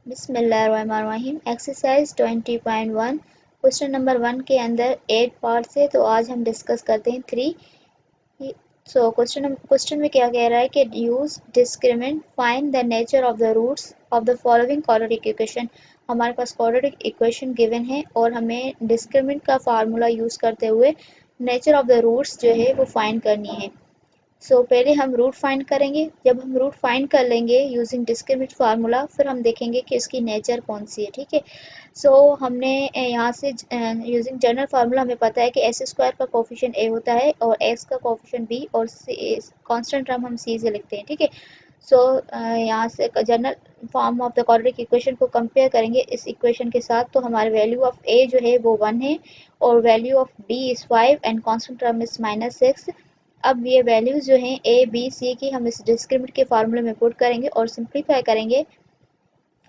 बिस्मिल्लाहिर्रहमानिर्रहीम। Exercise 20.1 question number 1 के अंदर 8 पार्ट्स है, तो आज हम डिस्कस करते हैं 3। सो क्वेश्चन में क्या कह रहा है कि use discriminant find the nature of the roots of the following quadratic equation. हमारे पास क्वाड्रेटिक इक्वेशन गिवन है और हमें डिस्क्रिमिनेंट का फार्मूला यूज करते हुए नेचर ऑफ द रूट्स जो है वो फाइंड करनी है। पहले हम रूट फाइंड करेंगे। जब हम रूट फाइंड कर लेंगे यूजिंग डिस्क्रिमिनेंट फार्मूला, फिर हम देखेंगे कि उसकी नेचर कौन सी है। ठीक है। हमने यहाँ से यूजिंग जनरल फार्मूला हमें पता है कि एस स्क्वायर का कोफिशिएंट ए होता है और एक्स का कोफिशिएंट बी और कांस्टेंट टर्म हम सी से लिखते हैं। ठीक है। यहाँ से general form of the quadratic equation को कंपेयर करेंगे इस इक्वेशन के साथ, तो हमारे वैल्यू ऑफ ए जो है वो 1 है और value of b is 5 and constant term is -6। अब ये वैल्यूज जो हैं ए बी सी की हम इस डिस्क्रिमिनेंट के फार्मूले में पुट करेंगे और सिंप्लीफाई करेंगे।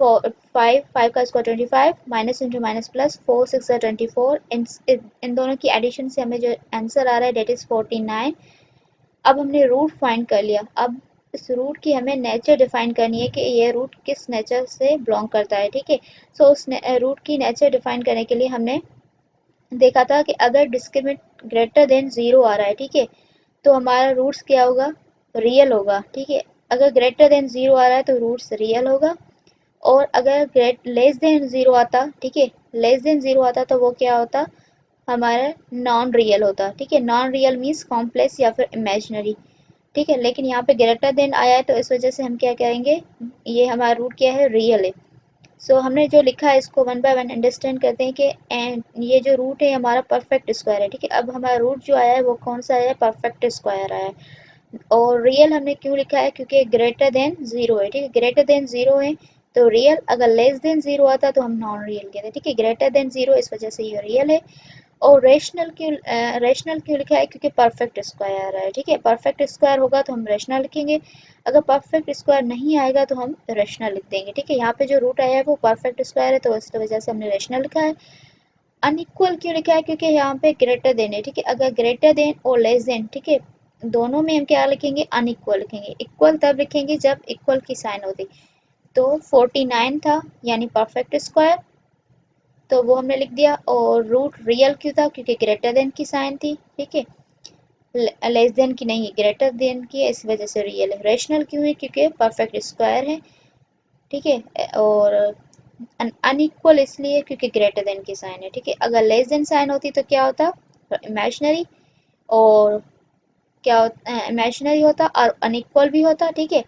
5 का square 25, minus into minus plus, 4 6 24। इन दोनों की एडिशन से हमें जो आंसर आ रहा है डेट इज़ 49। अब हमने रूट फाइंड कर लिया। अब इस रूट की हमें नेचर डिफाइन करनी है कि ये रूट किस नेचर से बिलोंग करता है। ठीक है। उस रूट की नेचर डिफाइन करने के लिए हमने देखा था कि अगर डिस्क्रिमिनेंट ग्रेटर देन 0 आ रहा है, ठीक है, तो हमारा रूट्स क्या होगा, रियल होगा। ठीक है। अगर ग्रेटर देन 0 आ रहा है तो रूट्स रियल होगा, और अगर लेस देन 0 आता, ठीक है, लेस देन 0 आता तो वो क्या होता, हमारा नॉन रियल होता। ठीक है। नॉन रियल मीन्स कॉम्प्लेक्स या फिर इमेजिनरी। ठीक है। लेकिन यहाँ पे ग्रेटर देन आया है तो इस वजह से हम क्या कहेंगे, ये हमारा रूट क्या है, रियल है। हमने जो लिखा है इसको वन बाय वन अंडरस्टैंड करते हैं कि एंड ये जो रूट है हमारा परफेक्ट स्क्वायर है। ठीक है। अब हमारा रूट जो आया है वो कौन सा आया है, परफेक्ट स्क्वायर आया है। और रियल हमने क्यों लिखा है, क्योंकि ग्रेटर देन 0 है। ठीक है। ग्रेटर देन 0 है तो रियल, अगर लेस देन 0 आता तो हम नॉन रियल कहते हैं। ठीक है। ग्रेटर देन 0 इस वजह से ये रियल है। और रेशनल क्यों लिखा है, क्योंकि परफेक्ट स्क्वायर आ रहा है। ठीक है। परफेक्ट स्क्वायर होगा तो हम रेशनल लिखेंगे, अगर परफेक्ट स्क्वायर नहीं आएगा तो हम रेशनल लिख देंगे। ठीक है। यहाँ पे जो रूट आया है वो परफेक्ट स्क्वायर है तो इस वजह से हमने रेशनल लिखा है। अनइक्वल क्यों लिखा है, क्योंकि यहाँ पे ग्रेटर देन है। ठीक है। अगर ग्रेटर देन और लेस देन, ठीक है, दोनों में हम क्या लिखेंगे, अनइक्वल लिखेंगे। इक्वल तब लिखेंगे जब इक्वल की साइन होती। तो 49 था यानी परफेक्ट स्क्वायर, तो वो हमने लिख दिया। और रूट रियल क्यों था, क्योंकि ग्रेटर देन की साइन थी। ठीक है। लेस देन की नहीं, ग्रेटर देन की है, इस वजह से रियल है। रेशनल क्यों है, क्योंकि परफेक्ट स्क्वायर है। ठीक है। और अनइक्वल इसलिए क्योंकि ग्रेटर देन की साइन है। ठीक है। अगर लेस देन साइन होती तो क्या होता, इमेजिनरी, और क्या इमेजिनरी होता और अनइक्वल भी होता। ठीक है।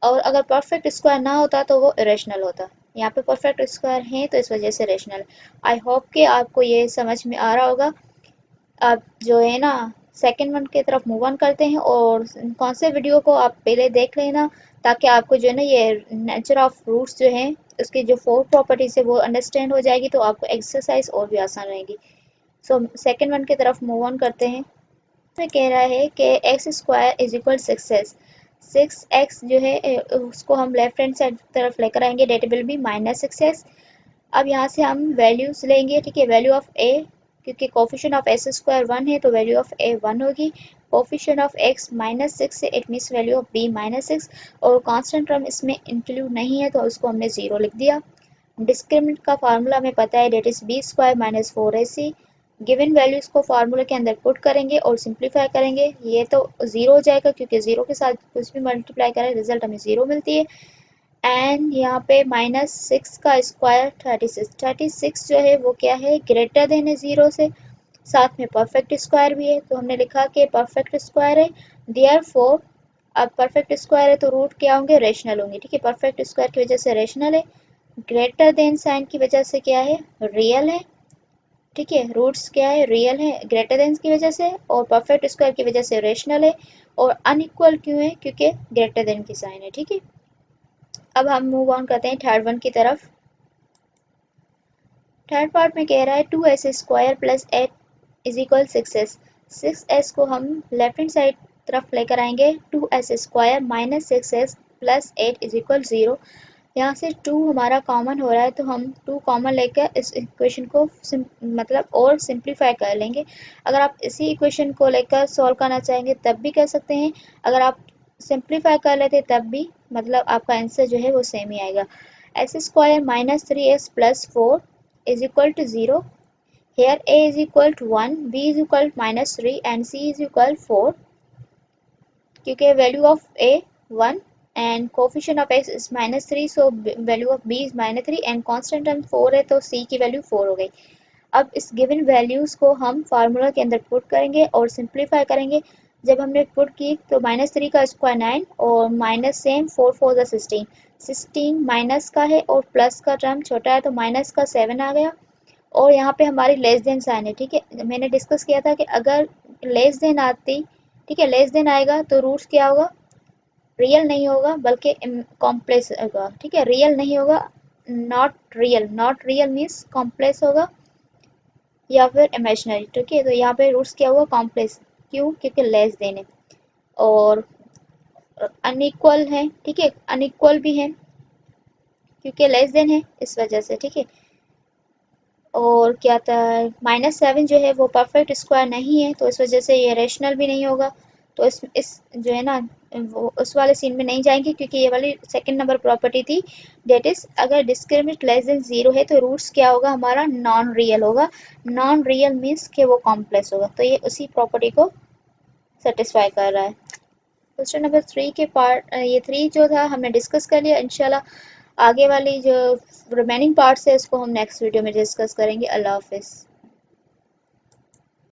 और अगर परफेक्ट स्क्वायर ना होता तो वो इरेशनल होता। यहाँ पे परफेक्ट स्क्वायर है तो इस वजह से रेशनल। आई होप कि आपको ये समझ में आ रहा होगा। अब जो है ना, सेकंड वन की तरफ मूव ऑन करते हैं, और कौन से वीडियो को आप पहले देख लेना ताकि आपको जो है ना ये नेचर ऑफ रूट्स जो है उसकी जो 4 प्रॉपर्टीज है वो अंडरस्टैंड हो जाएगी, तो आपको एक्सरसाइज और भी आसान रहेगी। सेकंड वन की तरफ मूव ऑन करते हैं। में कह रहा है कि x square is equal 6x। 6x जो है उसको हम लेफ्ट हैंड साइड तरफ लेकर आएंगे, डेट विल बी -6x। अब यहाँ से हम वैल्यूज लेंगे। ठीक है। वैल्यू ऑफ ए, क्योंकि कोफिशिएंट ऑफ एस स्क्वायर 1 है तो वैल्यू ऑफ ए 1 होगी। कोफिशिएंट ऑफ एक्स -6 है, it means value of b -6। और कांस्टेंट टर्म इसमें इंक्लूड नहीं है तो उसको हमने 0 लिख दिया। डिस्क्रिमिनेंट का फार्मूला हमें पता है, that is b square -4ac। Given values को फार्मूले के अंदर पुट करेंगे और सिंप्लीफाई करेंगे। ये तो 0 हो जाएगा क्योंकि 0 के साथ कुछ भी मल्टीप्लाई करें रिजल्ट हमें 0 मिलती है। एंड यहाँ पे -6 का स्क्वायर 36 जो है वो क्या है, ग्रेटर देन है 0 से, साथ में परफेक्ट स्क्वायर भी है, तो हमने लिखा कि परफेक्ट स्क्वायर है। देयरफॉर अब परफेक्ट स्क्वायर है तो रूट क्या होंगे, रेशनल होंगे। ठीक है। परफेक्ट स्क्वायर की वजह से रेशनल है, ग्रेटर देन साइन की वजह से क्या है, रियल है। ठीक है। रूट्स क्या है, रियल है ग्रेटर देन की वजह से, और परफेक्ट स्क्वायर की वजह से रेशनल है। और अनइक्वल क्यों है, क्योंकि ग्रेटर देन की साइन है। ठीक है। अब हम मूव ऑन करते हैं थर्ड वन की तरफ। थर्ड पार्ट में कह रहा है 2s square plus 8 is equal 6s। 6s को हम लेफ्ट हैंड साइड तरफ लेकर आएंगे, 2s square -6s plus 8 is equal 0। यहाँ से 2 हमारा कॉमन हो रहा है तो हम 2 कॉमन लेकर इस इक्वेशन को मतलब और सिंप्लीफाई कर लेंगे। अगर आप इसी इक्वेशन को लेकर सॉल्व करना चाहेंगे तब भी कर सकते हैं, अगर आप सिंप्लीफाई कर लेते तब भी मतलब आपका आंसर जो है वो सेम ही आएगा। S square minus 3x plus 4 is equal to 0. Here a is equal to 1, b is equal to minus 3 and c is equal to 4. क्योंकि value of a 1 and coefficient of x is minus 3, so value of b is minus 3 and constant term 4 है तो c की value 4 हो गई. अब इस given values को हम फार्मूला के अंदर पुट करेंगे और सिंप्लीफाई करेंगे. जब हमने पुट की तो माइनस 3 का स्क्वायर 9 और माइनस सेम 4 4 16. 16 माइनस का है और प्लस का टर्म छोटा है तो माइनस का 7 आ गया. और यहाँ पे हमारी लेस देन साइन है. ठीक है, मैंने डिस्कस किया था कि अगर लेस देन आती, ठीक है, लेस देन आएगा तो रूट्स क्या होगा, रियल नहीं होगा बल्कि कॉम्प्लेक्स होगा. ठीक है, रियल नहीं होगा, not real. Not real means complex होगा या फिर इमेजिनरी. ठीक है, तो यहाँ पे रूट्स क्या हुआ, कॉम्प्लेक्स. क्यों, क्योंकि लेस देन है और अनइक्वल है. ठीक है, अनइक्वल भी है क्योंकि लेस देन है इस वजह से. ठीक है, और क्या था, -7 जो है वो परफेक्ट स्क्वायर नहीं है तो इस वजह से ये रेशनल भी नहीं होगा. तो इस जो है ना वो उस वाले सीन में नहीं जाएंगे क्योंकि ये वाली सेकंड नंबर प्रॉपर्टी थी. डेट इज अगर डिस्क्रिमिनेंट लेस देन 0 है तो रूट्स क्या होगा हमारा, नॉन रियल होगा. नॉन रियल मीन्स कि वो कॉम्प्लेक्स होगा. तो ये उसी प्रॉपर्टी को सेटिस्फाई कर रहा है. क्वेश्चन नंबर 3 के पार्ट, ये 3 जो था हमने डिस्कस कर लिया. इंशाल्लाह आगे वाली जो रिमेनिंग पार्ट्स है उसको हम नेक्स्ट वीडियो में डिस्कस करेंगे. अल्लाह हाफिज़.